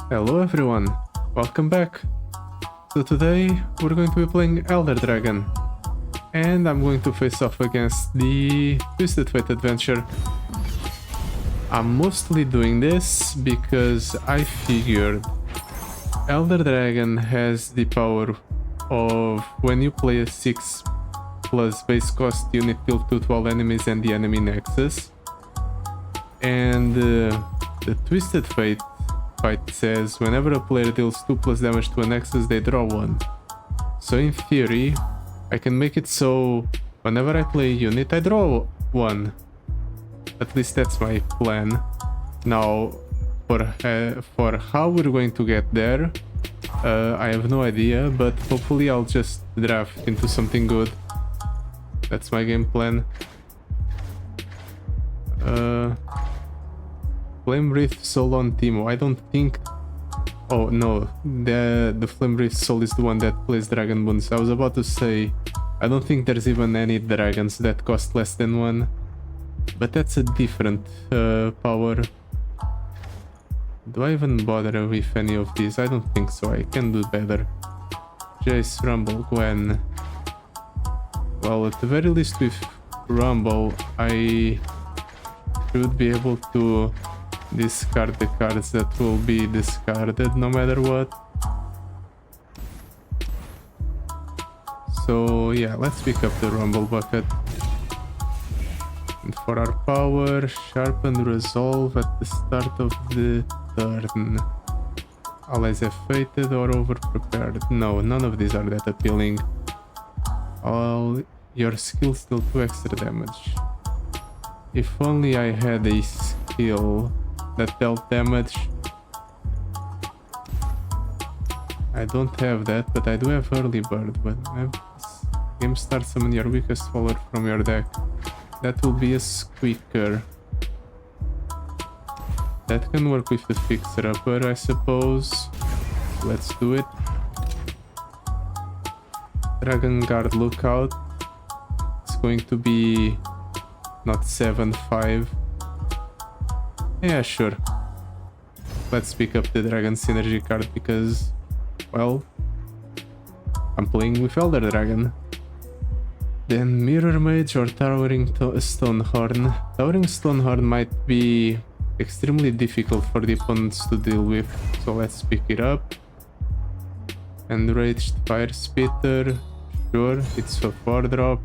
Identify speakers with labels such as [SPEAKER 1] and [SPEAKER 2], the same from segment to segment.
[SPEAKER 1] Hello everyone, welcome back. So today we're going to be playing Elder Dragon, and I'm going to face off against the Twisted Fate adventure. I'm mostly doing this because I figured Elder Dragon has the power of when you play a 6 plus base cost unit deal 2 to all enemies and the enemy nexus, and the Twisted Fate fight says whenever a player deals 2 plus damage to a nexus they draw 1. So in theory I can make it so whenever I play a unit I draw 1. At least that's my plan. Now for how we're going to get there, I have no idea, but hopefully I'll just draft into something good. That's my game plan. Flame Wreath Soul on Teemo. I don't think... Oh no, the Flame Wreath Soul is the one that plays Dragon Boons. I was about to say, I don't think there's even any dragons that cost less than 1. But that's a different power. Do I even bother with any of these? I don't think so. I can do better. Jace, Rumble, Gwen. Well, at the very least with Rumble, I should be able to discard the cards that will be discarded no matter what. So yeah, let's pick up the Rumble bucket. And for our power, Sharpen Resolve at the start of the turn. Allies have fated or over prepared. No, none of these are that appealing. All your skills deal 2 extra damage. If only I had a skill that dealt damage. I don't have that, but I do have Early Bird. But game starts, summon your weakest follower from your deck. That will be a Squeaker. That can work with the Fixer Upper, I suppose. Let's do it. Dragon Guard Lookout. It's going to be not 7-5. Yeah, sure. Let's pick up the Dragon Synergy card because, well, I'm playing with Elder Dragon. Then Mirror Mage or Towering Stonehorn. Towering Stonehorn might be extremely difficult for the opponents to deal with, so let's pick it up. Enraged Fire Spitter. Sure, it's a 4-drop.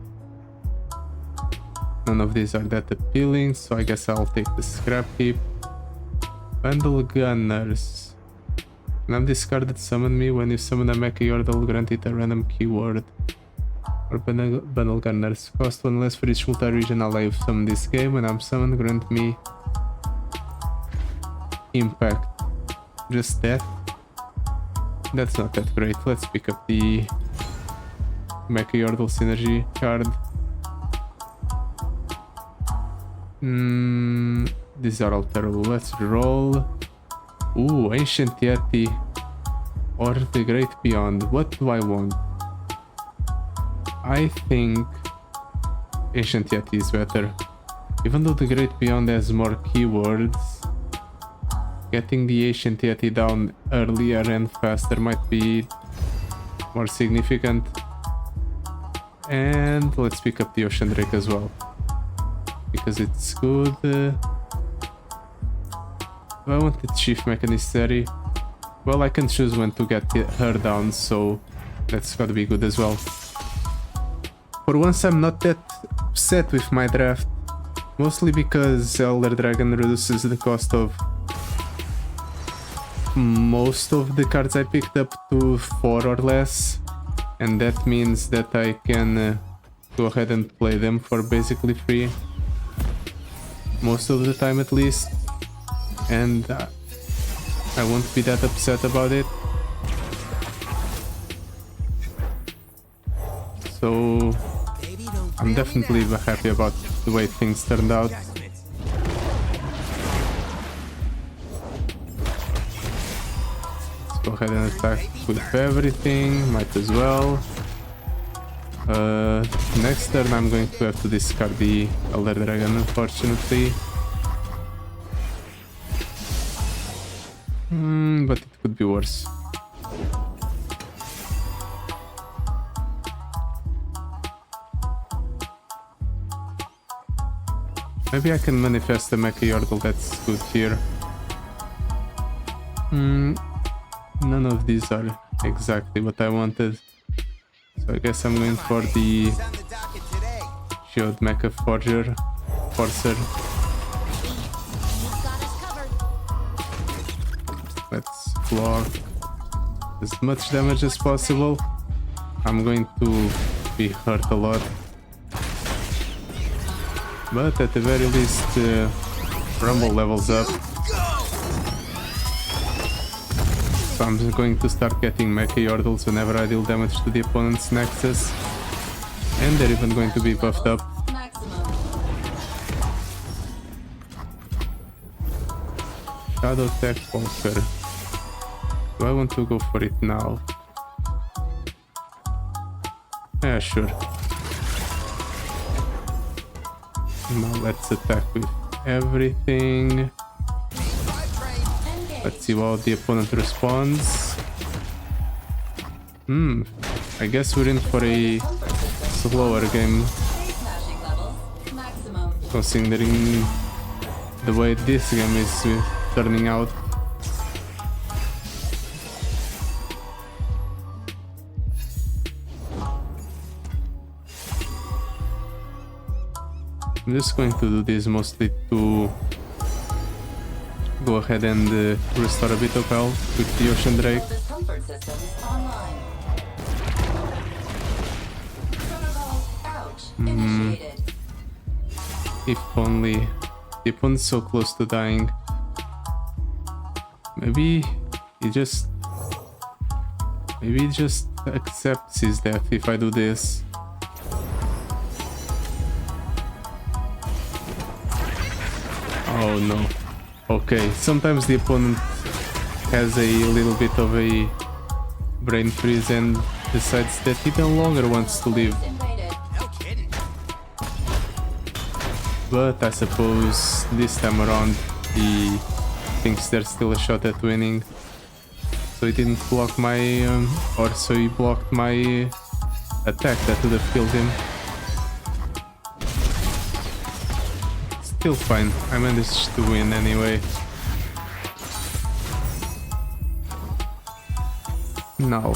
[SPEAKER 1] None of these are that appealing, so I guess I'll take the Scrap Heap. Vandal Gunners. When discarded, summon me. When you summon a Mecha Yordle, grant it a random keyword. Or Vandal Gunners. Cost 1 less for each multi-region ally you've summoned this game. When I'm summoned, grant me Impact. Just that. That's not that great. Let's pick up the Mecha Yordle Synergy card. These are all terrible. Let's roll. Ooh, Ancient Yeti or the Great Beyond. What do I want? I think Ancient Yeti is better. Even though the Great Beyond has more keywords, getting the Ancient Yeti down earlier and faster might be more significant. And let's pick up the Ocean Drake as well, because it's good. I want the Chief Mechanistary. Well, I can choose when to get her down, so that's gotta be good as well. For once I'm not that upset with my draft, mostly because Elder Dragon reduces the cost of most of the cards I picked up to 4 or less, and that means that I can go ahead and play them for basically free. Most of the time at least, and I won't be that upset about it. So I'm definitely happy about the way things turned out. Let's go ahead and attack with everything, might as well. Next turn I'm going to have to discard the Elder Dragon, unfortunately. But it could be worse. Maybe I can manifest the Mecha Yordle, that's good here. None of these are exactly what I wanted. So I guess I'm going for the Shield Mecha Forcer. Let's block as much damage as possible. I'm going to be hurt a lot. But at the very least, Rumble levels up. So I'm going to start getting Mecha Yordles whenever I deal damage to the opponent's Nexus. And they're even going to be buffed up. Shadow Tech Walker. Do I want to go for it now? Yeah, sure. Now let's attack with everything. Let's see how the opponent responds. I guess we're in for a slower game, considering the way this game is turning out. I'm just going to do this mostly to go ahead and restore a bit of health with the Ocean Drake. If only the opponent's so close to dying. Maybe he just accepts his death if I do this. Oh no. Okay, sometimes the opponent has a little bit of a brain freeze and decides that he no longer wants to live. But I suppose this time around he thinks there's still a shot at winning. So he didn't block my... or so he blocked my attack that would have killed him. Still fine, I managed to win anyway. Now,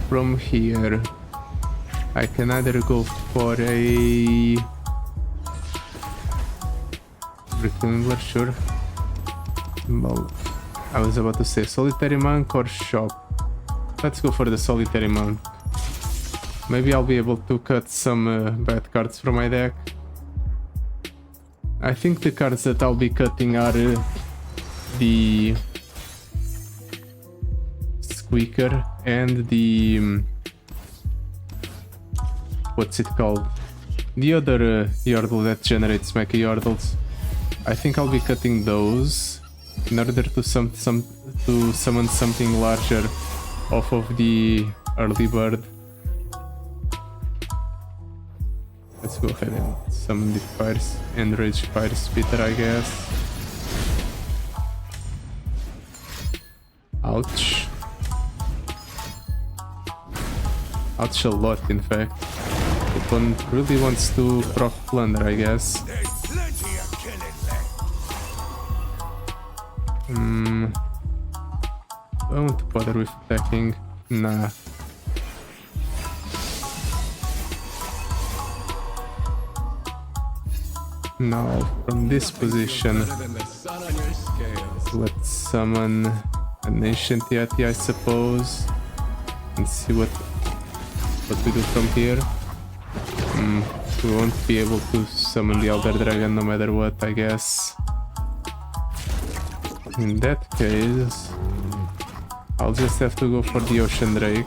[SPEAKER 1] from here, I can either go for a... Rekindler, sure. Well, I was about to say Solitary Monk or Shop. Let's go for the Solitary Monk. Maybe I'll be able to cut some bad cards from my deck. I think the cards that I'll be cutting are the Squeaker and the... what's it called? The other Yordle that generates Mecha Yordles. I think I'll be cutting those in order to summon something larger off of the early bird. Let's go ahead and summon the Fires and Rage Fire Spitter, I guess. Ouch. Ouch a lot, in fact. The opponent really wants to proc Plunder, I guess. I don't want to bother with attacking. Nah. Now, from this position, let's summon an Ancient Yeti, I suppose, and see what we do from here. We won't be able to summon the Elder Dragon no matter what, I guess. In that case, I'll just have to go for the Ocean Drake.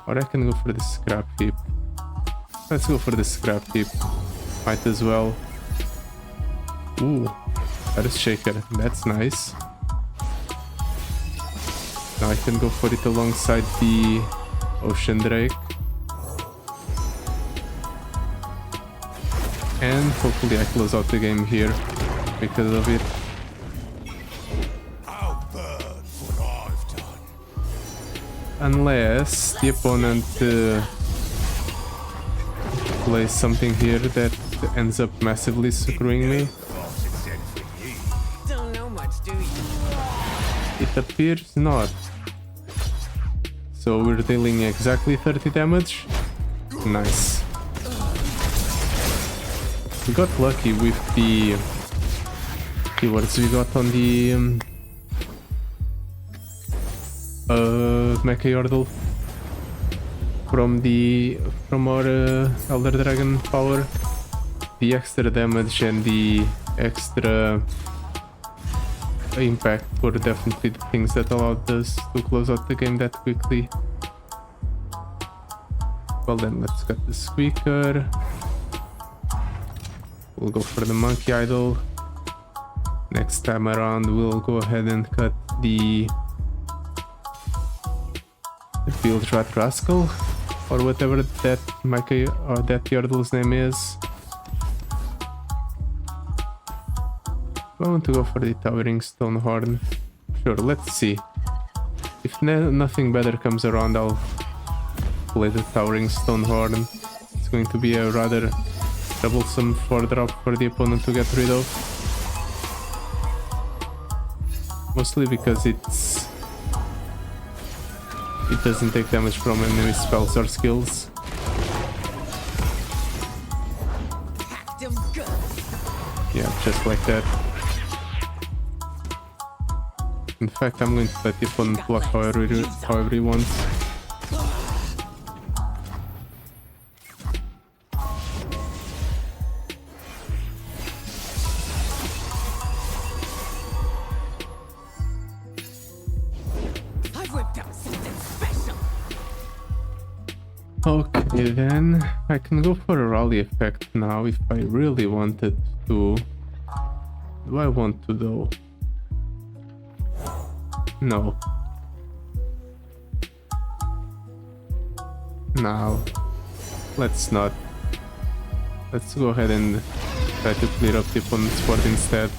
[SPEAKER 1] Or I can go for the Scrap Heap. Let's go for the Scrap Heap. Might as well. Ooh, Earth Shaker, that's nice. Now I can go for it alongside the Ocean Drake. And hopefully I close out the game here because of it. unless the opponent plays something here that ends up massively screwing me.
[SPEAKER 2] Don't know much, do you?
[SPEAKER 1] It appears not. So we're dealing exactly 30 damage. Nice. We got lucky with the keywords we got on the Mecha Yordle from our Elder Dragon power. The extra damage and the extra impact were definitely the things that allowed us to close out the game that quickly. Well then, let's cut the Squeaker. We'll go for the Monkey Idol. Next time around we'll go ahead and cut the Field Rat Rascal, or whatever that Mecha or that Yordle's name is. I want to go for the Towering Stonehorn. Sure, let's see. If nothing better comes around, I'll play the Towering Stonehorn. It's going to be a rather troublesome 4-drop for the opponent to get rid of. Mostly because it doesn't take damage from enemy spells or skills. Yeah, just like that. In fact, I'm going to let the opponent block however he wants. Okay then, I can go for a rally effect now if I really wanted to. Do I want to though? No. No. Let's not. Let's go ahead and try to clear up the opponent's board instead.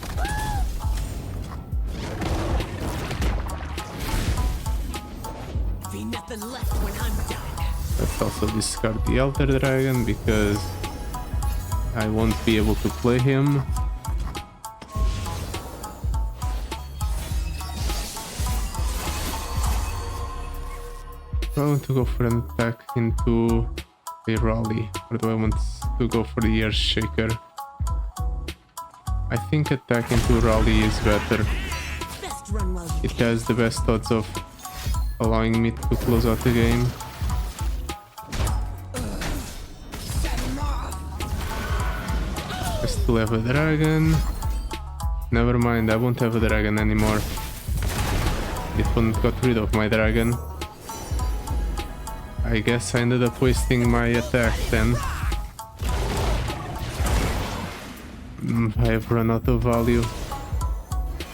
[SPEAKER 2] Be nothing left when I'm done.
[SPEAKER 1] Let's also discard the Elder Dragon because I won't be able to play him. Do I want to go for an attack into a rally, or do I want to go for the Earth Shaker? I think attack into rally is better. It has the best odds of allowing me to close out the game. I still have a dragon. Never mind, I won't have a dragon anymore. The opponent got rid of my dragon. I guess I ended up wasting my attack then. I have run out of value.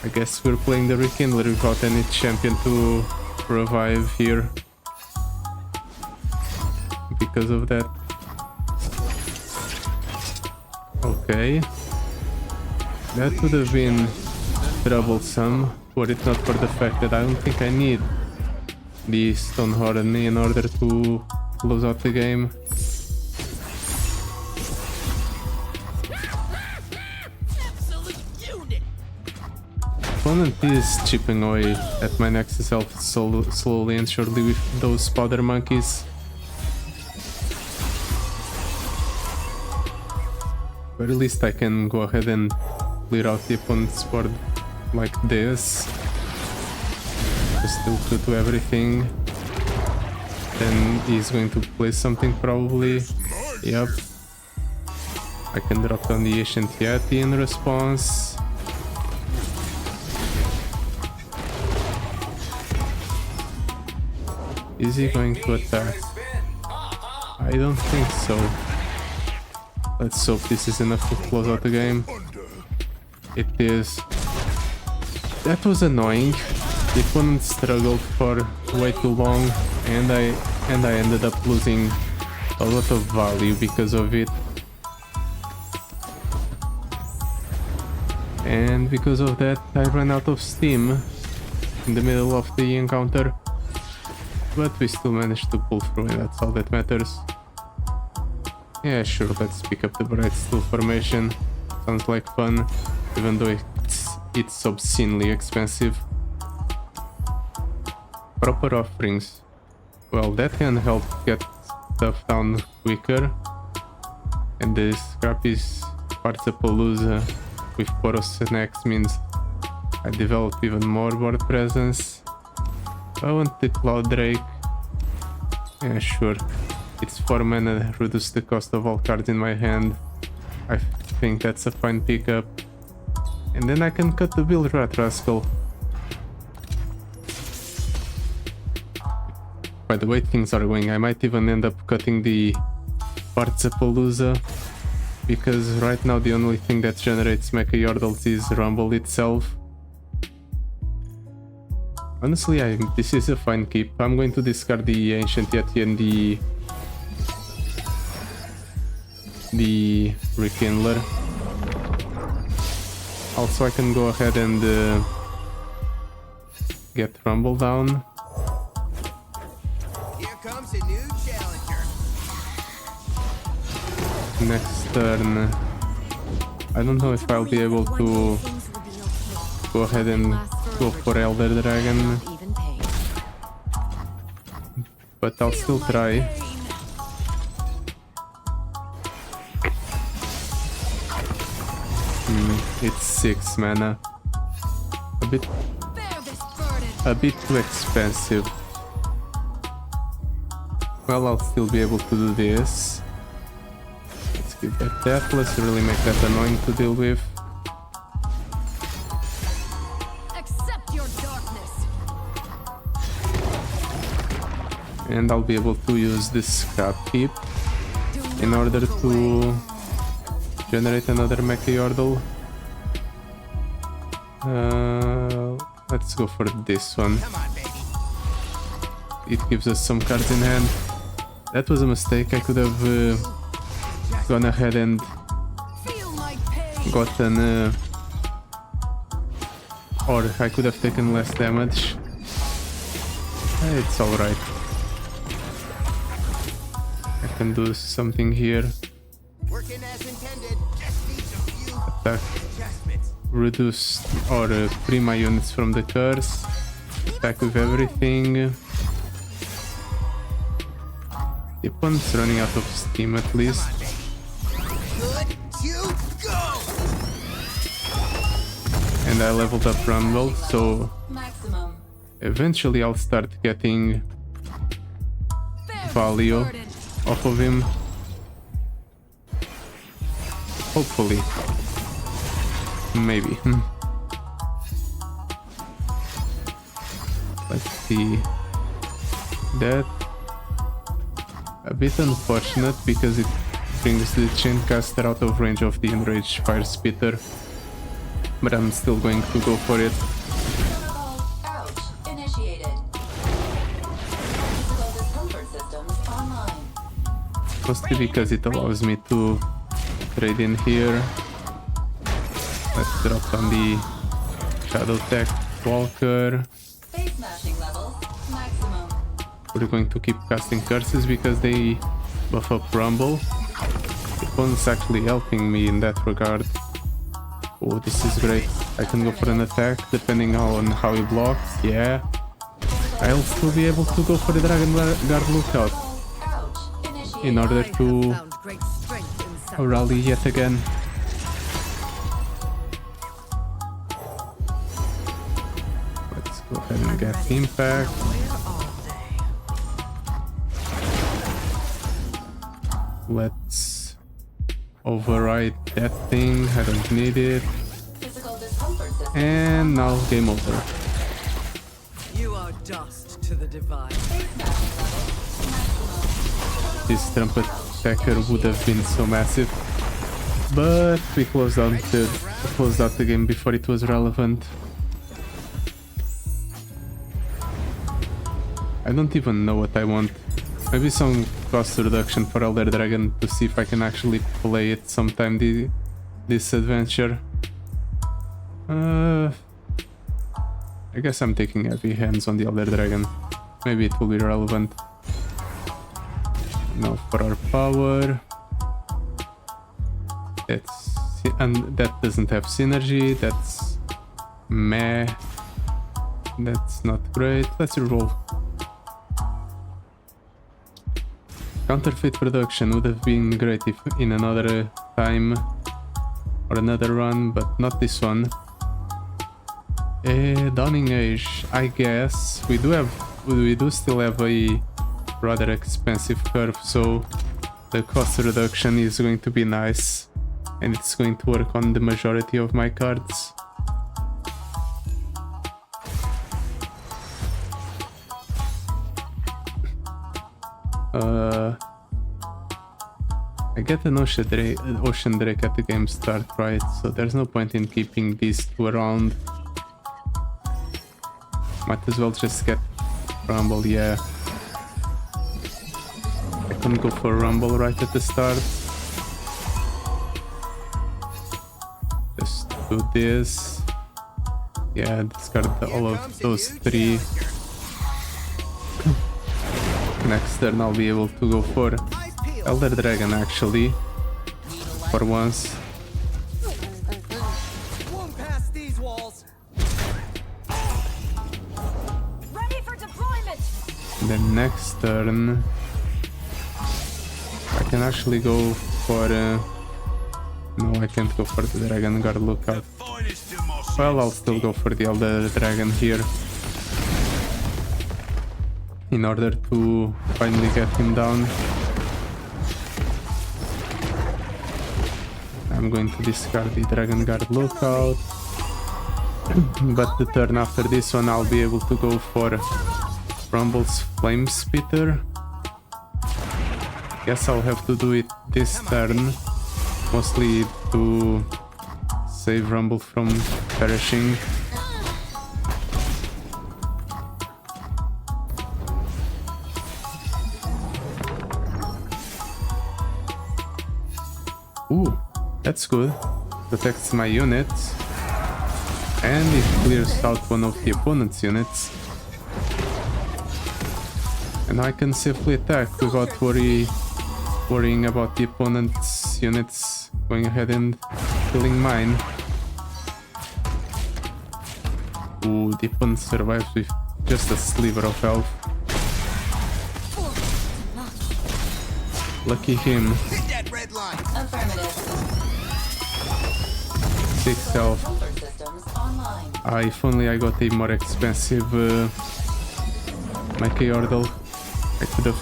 [SPEAKER 1] I guess we're playing the Rekindler without any champion to revive here. Because of that. Okay. That would have been troublesome were it not for the fact that I don't think I need the Stonehorn in order to close out the game. Opponent is chipping away at my Nexus health slowly and surely with those powder monkeys. But at least I can go ahead and clear out the opponent's board like this. Still true to everything. Then he's going to play something probably. Yep. I can drop down the Ancient Yeti in response. Is he going to attack? I don't think so. Let's hope this is enough to close out the game. It is. That was annoying. The opponent struggled for way too long and I ended up losing a lot of value because of it. And because of that I ran out of steam in the middle of the encounter. But we still managed to pull through, and that's all that matters. Yeah, sure, let's pick up the Bright Steel formation. Sounds like fun, even though it's obscenely expensive. Proper offerings. Well, that can help get stuff down quicker. And the Scrappy's Partsapalooza with Poros and X means I develop even more board presence. I want the Cloud Drake. Yeah, sure. It's 4 mana, reduce the cost of all cards in my hand. I think that's a fine pickup. And then I can cut the bill, Rat Rascal. By the way things are going, I might even end up cutting the Partsapalooza, because right now the only thing that generates Mecha Yordles is Rumble itself. Honestly, this is a fine keep. I'm going to discard the Ancient Yeti and the Rekindler. Also, I can go ahead and get Rumble down.
[SPEAKER 2] Here comes a new challenger.
[SPEAKER 1] Next turn, I don't know if I'll be able to go ahead and go for Elder Dragon, but I'll still try. It's 6 mana. A bit too expensive. Well, I'll still be able to do this. Let's give that Deathless to really make that annoying to deal with.
[SPEAKER 2] Accept your darkness.
[SPEAKER 1] And I'll be able to use this Scrap Heap in order to generate another Mecha Yordle. Let's go for this one.
[SPEAKER 2] Come on, baby.
[SPEAKER 1] It gives us some cards in hand. That was a mistake. I could have gone ahead and
[SPEAKER 2] Feel my pain.
[SPEAKER 1] gotten or I could have taken less damage. It's alright. I can do something here.
[SPEAKER 2] Working as intended. Just needs a few
[SPEAKER 1] Attack.
[SPEAKER 2] adjustments.
[SPEAKER 1] Reduce or free my units from the curse. Attack with everything. The opponent's running out of steam at least.
[SPEAKER 2] Good to go.
[SPEAKER 1] And I leveled up Rumble, so
[SPEAKER 3] Maximum.
[SPEAKER 1] eventually I'll start getting value off of him. Hopefully. Maybe. Let's see. That a bit unfortunate because it brings the Chaincaster out of range of the Enraged Fire Spitter. But I'm still going to go for it.
[SPEAKER 3] Ouch. Initiated. Physical discomfort systems online.
[SPEAKER 1] Mostly because it allows me to trade in here. Let's drop on the Shadow Tech Walker.
[SPEAKER 3] Face smashing levels. Maximum.
[SPEAKER 1] We're going to keep casting curses because they buff up Rumble. The opponent's actually helping me in that regard. Oh, this is great. I can go for an attack depending on how he blocks. Yeah. I'll still be able to go for the Dragon Guard Lookout
[SPEAKER 3] Ouch. Initiated.
[SPEAKER 1] in order to
[SPEAKER 2] Found great strength in sacrifice.
[SPEAKER 1] rally yet again. Let's go ahead and get Impact.
[SPEAKER 2] Where are they?
[SPEAKER 1] Let's override that thing. I don't need it.
[SPEAKER 3] Physical discomfort system.
[SPEAKER 1] And now game over.
[SPEAKER 2] You are dust to the divine.
[SPEAKER 3] Face smashing levels. Maximum.
[SPEAKER 1] This trumpet attacker would have been so massive. But we closed out the game before it was relevant. I don't even know what I want. Maybe some cost reduction for Elder Dragon to see if I can actually play it sometime this adventure. I guess I'm taking heavy hands on the Elder Dragon. maybe it will be relevant. Now for our power. And that doesn't have synergy, that's meh. That's not great. Let's reroll. Counterfeit production would have been great if in another time or another run, but not this one. Dawning Age, I guess. We do still have a rather expensive curve, so the cost reduction is going to be nice, and it's going to work on the majority of my cards. I get an Ocean Drake at the game start, right? So there's no point in keeping these two around. Might as well just get Rumble, yeah. I couldn't go for Rumble right at the start. Just do this. Yeah, discard all of those three. Next turn I'll be able to go for Elder Dragon actually, for once.
[SPEAKER 2] Won't pass these walls. Ready for deployment.
[SPEAKER 1] Then next turn I can actually go for no, I can't go for the Dragon Guard Lookout. Well, I'll still go for the Elder Dragon here in order to finally get him down. I'm going to discard the Dragon Guard Lookout, but the turn after this one I'll be able to go for Rumble's Flame Spitter. Guess I'll have to do it this turn, mostly to save Rumble from perishing. Ooh, that's good. Protects my units. And it clears out one of the opponent's units. And I can safely attack without worrying about the opponent's units going ahead and killing mine. Ooh, the opponent survives with just a sliver of health. Lucky him.
[SPEAKER 3] Affirmative.
[SPEAKER 1] 6 health.
[SPEAKER 3] Comfort systems online.
[SPEAKER 1] If only I got a more expensive Mecha Yordle, I could have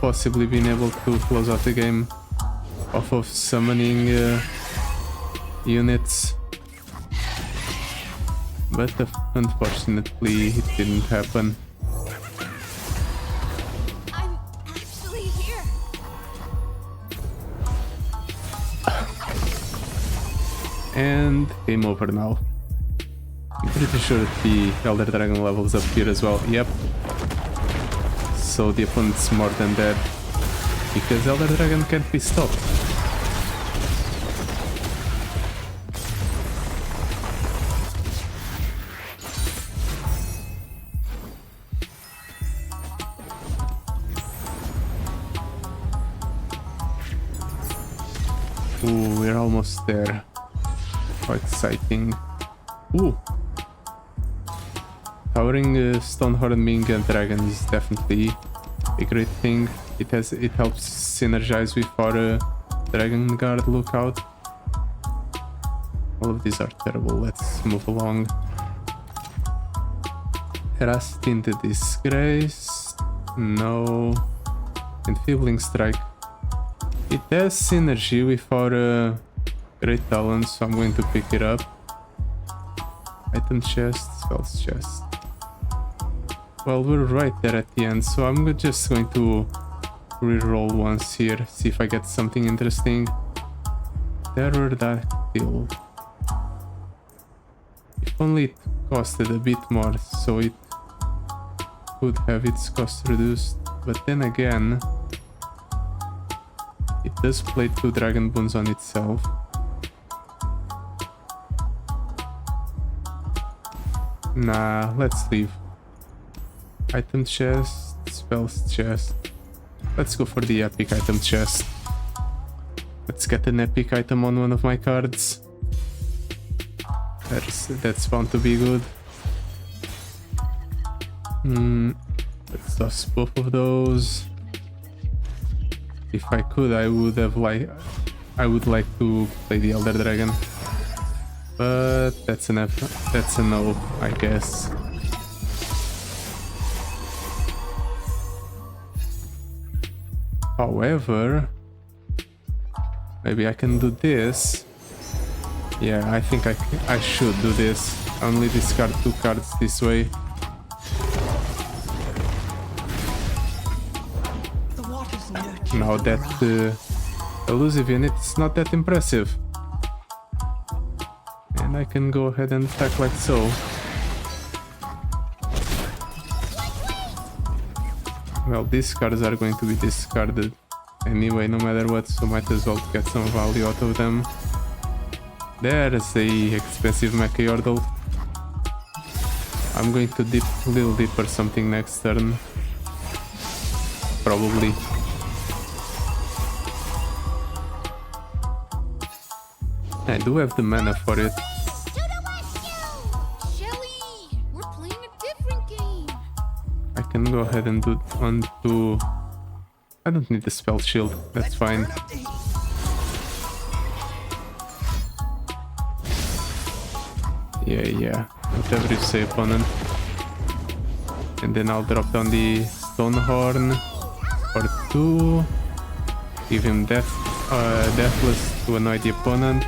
[SPEAKER 1] possibly been able to close out the game off of summoning units. But unfortunately it didn't happen.
[SPEAKER 2] I'm actually here.
[SPEAKER 1] And game over now. I'm pretty sure that the Elder Dragon levels up here as well. Yep. So the opponent's more than dead, because Elder Dragon can't be stopped. Ooh, we're almost there. How exciting. Ooh. Towering Stonehorn Ming and Dragon is definitely a great thing. It helps synergize with our Dragon Guard Lookout. All of these are terrible. Let's move along. Harassed into Disgrace. No. Enfeebling Strike. It has synergy with our Great Talent, so I'm going to pick it up. Item chest, spells chest. Well, we're right there at the end, so I'm just going to reroll once here, see if I get something interesting. Pterodactyl. If only it costed a bit more, so it could have its cost reduced. But then again, it does play 2 Dragon Boons on itself. Nah, let's leave. Item chest, spells chest. Let's go for the epic item chest. Let's get an epic item on one of my cards. That's bound to be good. Let's toss both of those. If I could, I would like to play the Elder Dragon, but that's a no, I guess. However, maybe I can do this. Yeah, I think I should do this. Only discard 2 cards this way. Now that elusive unit is not that impressive. And I can go ahead and attack like so. Well, these cards are going to be discarded anyway, no matter what, so might as well get some value out of them. There's a expensive Mecha Yordle. I'm going to dip a little deeper something next turn. Probably. I do have the mana for it.
[SPEAKER 4] Shelly, we're playing a different game.
[SPEAKER 1] I can go ahead and do onto... I don't need the spell shield, that's fine. Yeah, whatever you say, opponent. And then I'll drop down the Stonehorn for 2. Give him Deathless to annoy the opponent.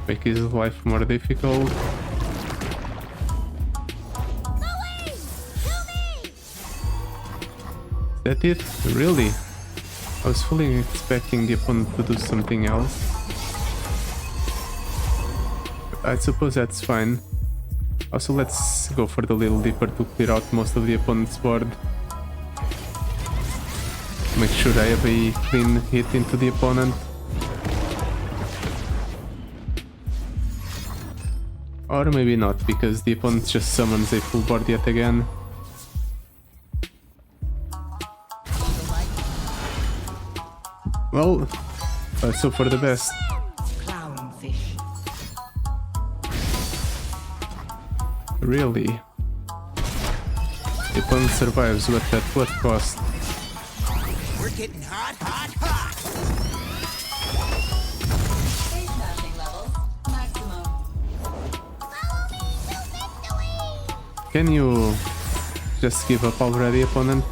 [SPEAKER 1] Make his life more difficult. Is that it? Really? I was fully expecting the opponent to do something else. But I suppose that's fine. Also, let's go for the little dipper to clear out most of the opponent's board. Make sure I have a clean hit into the opponent. Or maybe not, because the opponent just summons a full board yet again. Well, let's hope for the best.
[SPEAKER 2] Clownfish.
[SPEAKER 1] Really? The opponent survives, but at what cost?
[SPEAKER 5] We're getting hot, hot, hot!
[SPEAKER 3] Base smashing levels maximum.
[SPEAKER 1] Can you just give up already, opponent?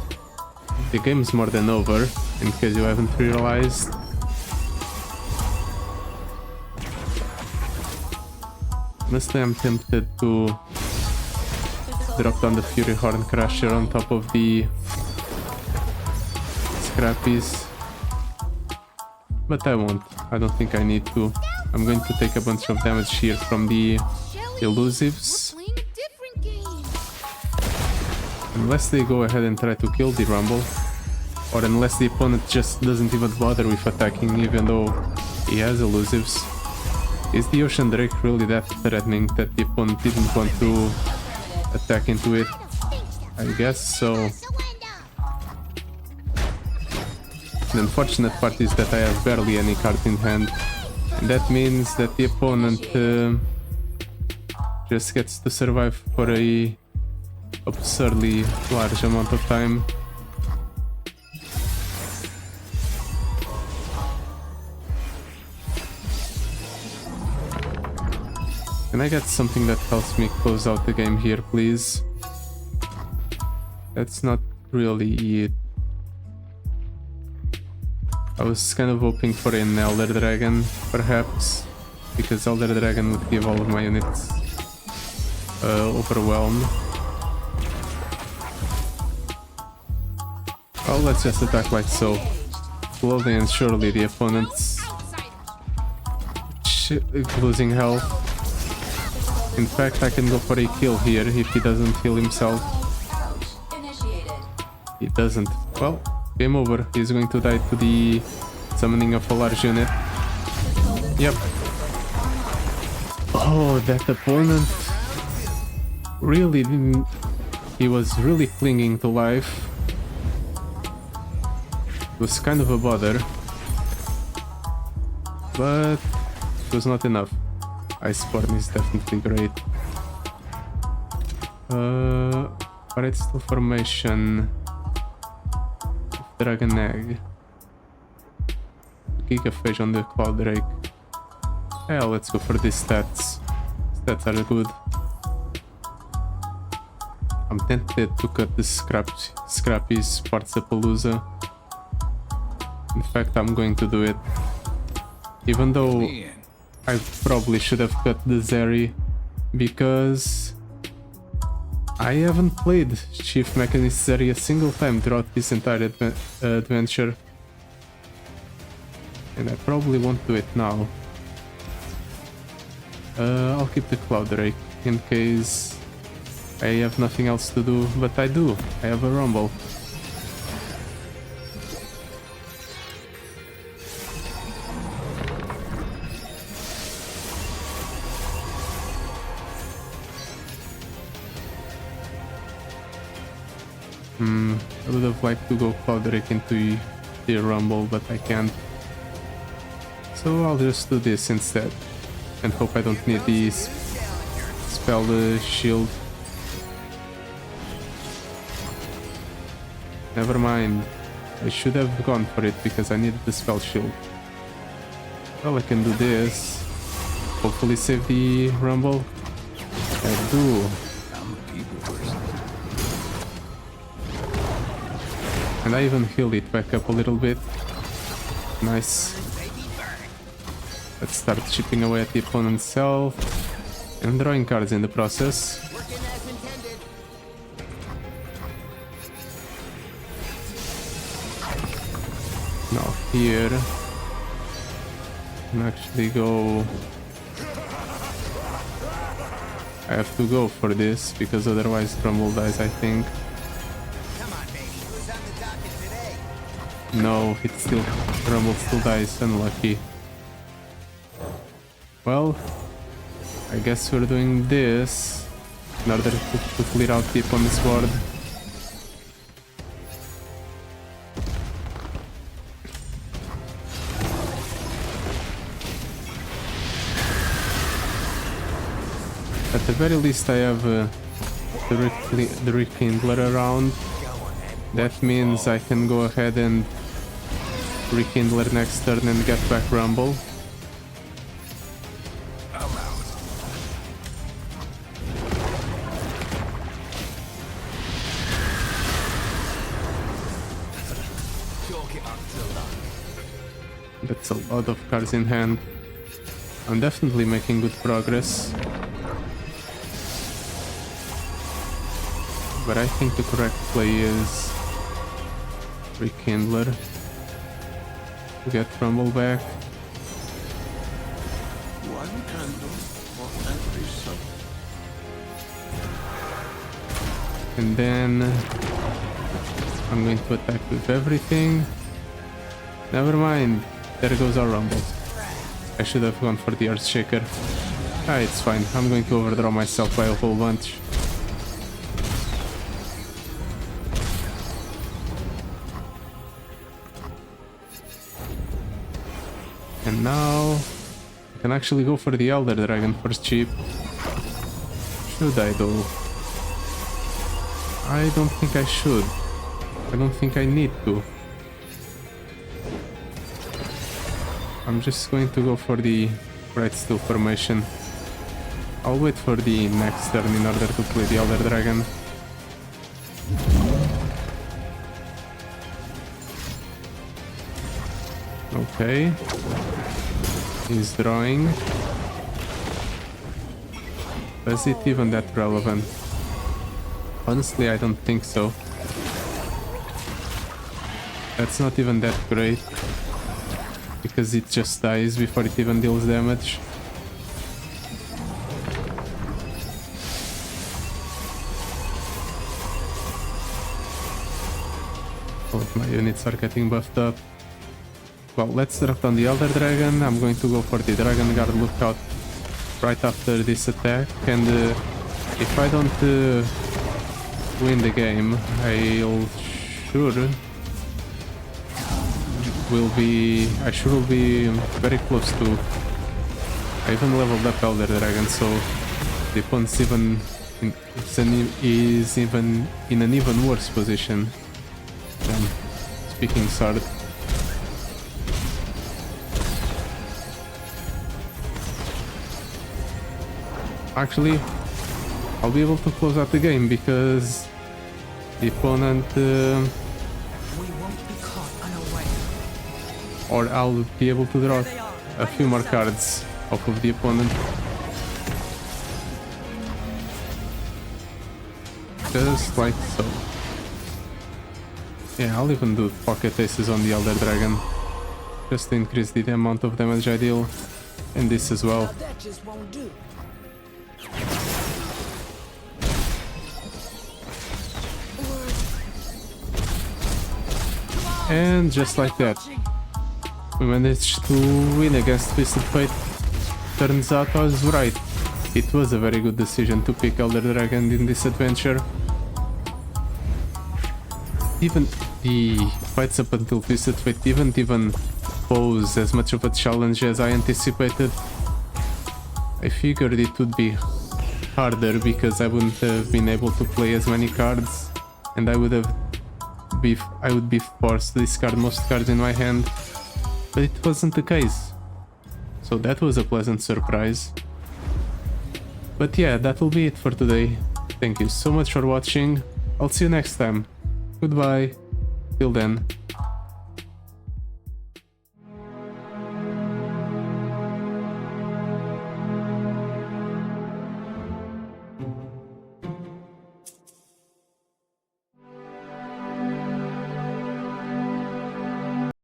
[SPEAKER 1] The game's more than over, in case you haven't realized. Honestly, I'm tempted to drop down the Fury Horn Crusher on top of the Scrappies. But I won't. I don't think I need to. I'm going to take a bunch of damage here from the elusives.
[SPEAKER 4] We're playing a different game.
[SPEAKER 1] Unless they go ahead and try to kill the Rumble. Or unless the opponent just doesn't even bother with attacking even though he has elusives. Is the Ocean Drake really that threatening that the opponent didn't want to attack into it? I guess so. The unfortunate part is that I have barely any card in hand. And that means that the opponent just gets to survive for a absurdly large amount of time. Can I get something that helps me close out the game here, please? That's not really it. I was kind of hoping for an Elder Dragon, perhaps, because Elder Dragon would give all of my units overwhelm. Well, let's just attack like so. Slowly and surely the opponent's losing health. In fact, I can go for a kill here if he doesn't heal himself.
[SPEAKER 3] Initiated.
[SPEAKER 1] He doesn't. Well, game over. He's going to die to the summoning of a large unit. Yep. Oh, that opponent really didn't... he was really clinging to life. It was kind of a bother, but it was not enough. Iceborne is definitely great. Right, still formation. Dragon egg. Gigaphage on the Cloud Drake. Yeah, let's go for these stats. Stats are good. I'm tempted to cut the Scrappy's Partsapalooza. In fact, I'm going to do it. Even though I probably should have cut the Zeri, because I haven't played Chief Mechanist Zeri a single time throughout this entire adventure. And I probably won't do it now. I'll keep the Cloud Drake in case I have nothing else to do, but I do. I have a Rumble. I would have liked to go Cloud Drake into the Rumble, but I can't. So I'll just do this instead. And hope I don't need the spell shield. Never mind. I should have gone for it because I needed the spell shield. Well, I can do this. Hopefully save the Rumble. I do. And I even healed it back up a little bit. Nice. Let's start chipping away at the opponent's health and drawing cards in the process. Now here, I can actually go. I have to go for this because otherwise Rumble dies, I think. No, it still Rumble still dies. Unlucky. Well, I guess we're doing this in order to clear out the opponent's board. At the very least I have the Rekindler around. That means I can go ahead and Rekindler next turn and get back Rumble. That's a lot of cards in hand. I'm definitely making good progress. But I think the correct play is Rekindler to get Rumble back.
[SPEAKER 6] One candle for every sun.
[SPEAKER 1] And then I'm going to attack with everything. Never mind. There goes our Rumble. I should have gone for the Earthshaker. Ah, it's fine. I'm going to overdraw myself by a whole bunch. And now I can actually go for the Elder Dragon for cheap. Should I though? I don't think I should. I don't think I need to. I'm just going to go for the Bright Steel formation. I'll wait for the next turn in order to play the Elder Dragon. Okay. He's drawing. Is it even that relevant? Honestly, I don't think so. That's not even that great. Because it just dies before it even deals damage. All of my units are getting buffed up. Well, let's drop down the Elder Dragon. I'm going to go for the Dragon Guard Lookout right after this attack. And if I don't win the game, I'll sure will be very close to. I even leveled up Elder Dragon, so the opponent's is even in an even worse position than Speaking Sword. Actually, I'll be able to close out the game because the opponent,
[SPEAKER 2] We won't be caught unaware.
[SPEAKER 1] or I'll be able to draw a few more cards off of the opponent. Just like so. Yeah, I'll even do pocket aces on the Elder Dragon, just to increase the amount of damage I deal, and this as well.
[SPEAKER 2] That just won't do.
[SPEAKER 1] And just like that, we managed to win against Twisted Fate. Turns out I was right. It was a very good decision to pick Elder Dragon in this adventure. Even the fights up until Twisted Fate didn't even pose as much of a challenge as I anticipated. I figured it would be harder because I wouldn't have been able to play as many cards, and I would be forced to discard most cards in my hand, but it wasn't the case. So that was a pleasant surprise. But yeah, that will be it for today. Thank you so much for watching. I'll see you next time. Goodbye. Till then.